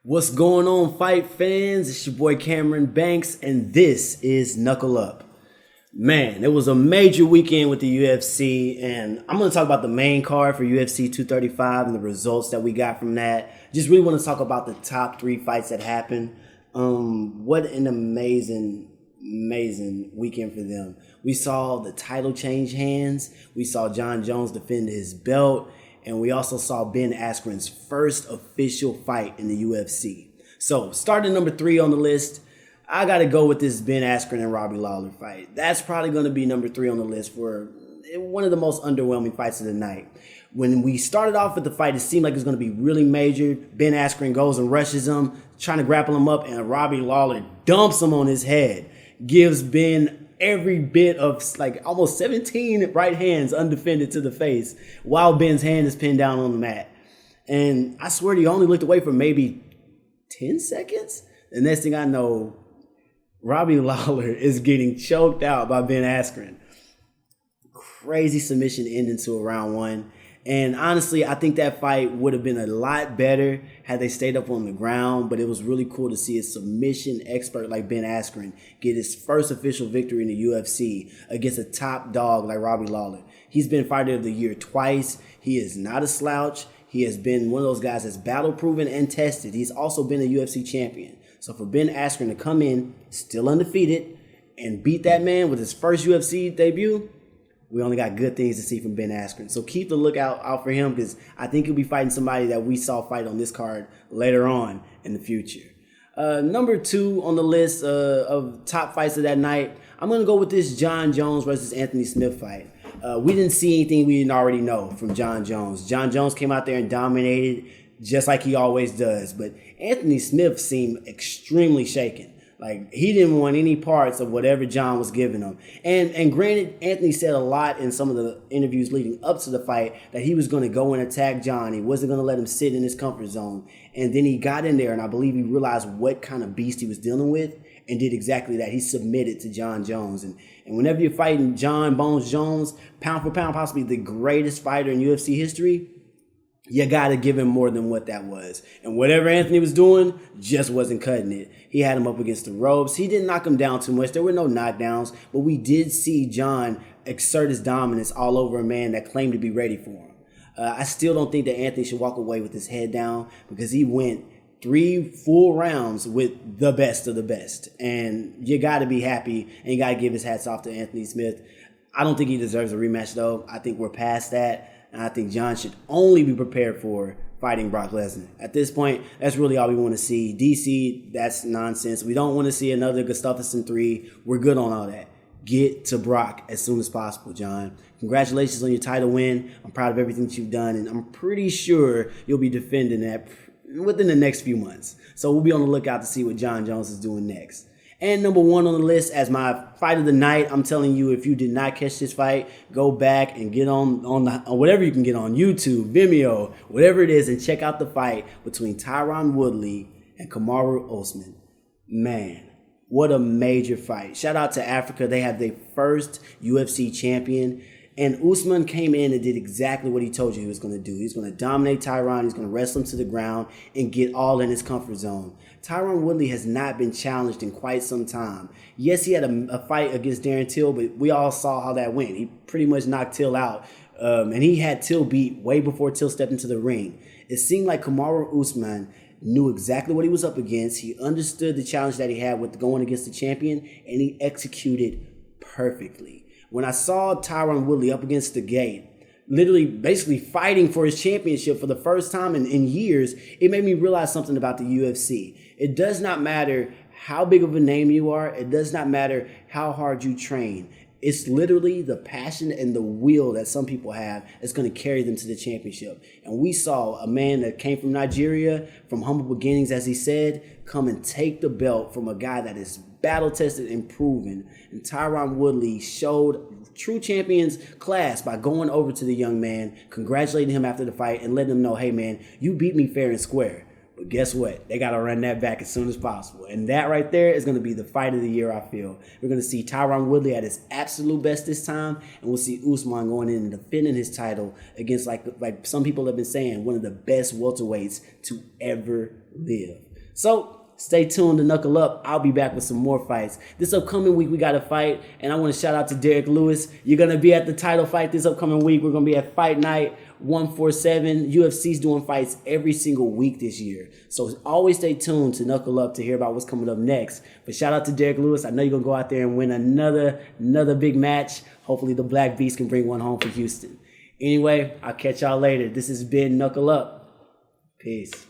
What's going on, fight fans? It's your boy Cameron Banks, and this is Knuckle Up. Man, it was a major weekend with the UFC, and I'm going to talk about the main card for UFC 235 and the results that we got from that. Just really want to talk about the top three fights that happened. What an amazing weekend for them. We saw the title change hands. We saw Jon Jones defend his belt. And we also saw Ben Askren's first official fight in the UFC. So, starting number 3 on the list, I got to go with this Ben Askren and Robbie Lawler fight. That's probably going to be number 3 on the list for one of the most underwhelming fights of the night. When we started off with the fight, it seemed like it was going to be really major. Ben Askren goes and rushes him, trying to grapple him up, and Robbie Lawler dumps him on his head. Gives Ben every bit of like almost 17 right hands undefended to the face while Ben's hand is pinned down on the mat. And I swear he only looked away for maybe 10 seconds. The next thing I know, Robbie Lawler is getting choked out by Ben Askren. Crazy submission ending to a round 1. And honestly, I think that fight would have been a lot better had they stayed up on the ground, but it was really cool to see a submission expert like Ben Askren get his first official victory in the UFC against a top dog like Robbie Lawler. He's been Fighter of the Year twice. He is not a slouch. He has been one of those guys that's battle proven and tested. He's also been a UFC champion. So for Ben Askren to come in, still undefeated, and beat that man with his first UFC debut, we only got good things to see from Ben Askren. So keep the lookout out for him because I think he'll be fighting somebody that we saw fight on this card later on in the future. Number 2 on the list of top fights of that night, I'm going to go with this Jon Jones versus Anthony Smith fight. We didn't see anything we didn't already know from Jon Jones. Jon Jones came out there and dominated just like he always does. But Anthony Smith seemed extremely shaken. Like, he didn't want any parts of whatever Jon was giving him. And granted, Anthony said a lot in some of the interviews leading up to the fight that he was going to go and attack Jon. He wasn't going to let him sit in his comfort zone. And then he got in there, and I believe he realized what kind of beast he was dealing with and did exactly that. He submitted to Jon Jones. And whenever you're fighting Jon Bones Jones, pound for pound, possibly the greatest fighter in UFC history, you got to give him more than what that was. And whatever Anthony was doing just wasn't cutting it. He had him up against the ropes. He didn't knock him down too much. There were no knockdowns, but we did see Jon exert his dominance all over a man that claimed to be ready for him. I still don't think that Anthony should walk away with his head down because he went 3 full rounds with the best of the best. And you got to be happy and you got to give his hats off to Anthony Smith. I don't think he deserves a rematch, though. I think we're past that. And I think Jon should only be prepared for fighting Brock Lesnar. At this point, that's really all we want to see. DC, that's nonsense. We don't want to see another Gustafsson 3. We're good on all that. Get to Brock as soon as possible, Jon. Congratulations on your title win. I'm proud of everything that you've done, and I'm pretty sure you'll be defending that within the next few months. So we'll be on the lookout to see what Jon Jones is doing next. And number 1 on the list as my fight of the night, I'm telling you, if you did not catch this fight, go back and get on whatever you can get on YouTube, Vimeo, whatever it is, and check out the fight between Tyron Woodley and Kamaru Usman. Man, what a major fight. Shout out to Africa. They have their first UFC champion. And Usman came in and did exactly what he told you he was going to do. He's going to dominate Tyron. He's going to wrestle him to the ground and get all in his comfort zone. Tyron Woodley has not been challenged in quite some time. Yes, he had a fight against Darren Till, but we all saw how that went. He pretty much knocked Till out. And he had Till beat way before Till stepped into the ring. It seemed like Kamaru Usman knew exactly what he was up against. He understood the challenge that he had with going against the champion, and he executed perfectly. When I saw Tyron Woodley up against the gate, literally basically fighting for his championship for the first time in years, it made me realize something about the UFC. It does not matter how big of a name you are. It does not matter how hard you train. It's literally the passion and the will that some people have that's going to carry them to the championship. And we saw a man that came from Nigeria, from humble beginnings, as he said, come and take the belt from a guy that is battle-tested and proven. And Tyron Woodley showed true champions class by going over to the young man, congratulating him after the fight, and letting him know, hey, man, you beat me fair and square. But guess what? They got to run that back as soon as possible. And that right there is going to be the fight of the year, I feel. We're going to see Tyron Woodley at his absolute best this time. And we'll see Usman going in and defending his title against, like some people have been saying, one of the best welterweights to ever live. So stay tuned to Knuckle Up. I'll be back with some more fights. This upcoming week, we got a fight, and I want to shout out to Derek Lewis. You're going to be at the title fight this upcoming week. We're going to be at Fight Night 147. UFC's doing fights every single week this year. So always stay tuned to Knuckle Up to hear about what's coming up next. But shout out to Derek Lewis. I know you're going to go out there and win another big match. Hopefully the Black Beast can bring one home for Houston. Anyway, I'll catch y'all later. This has been Knuckle Up. Peace.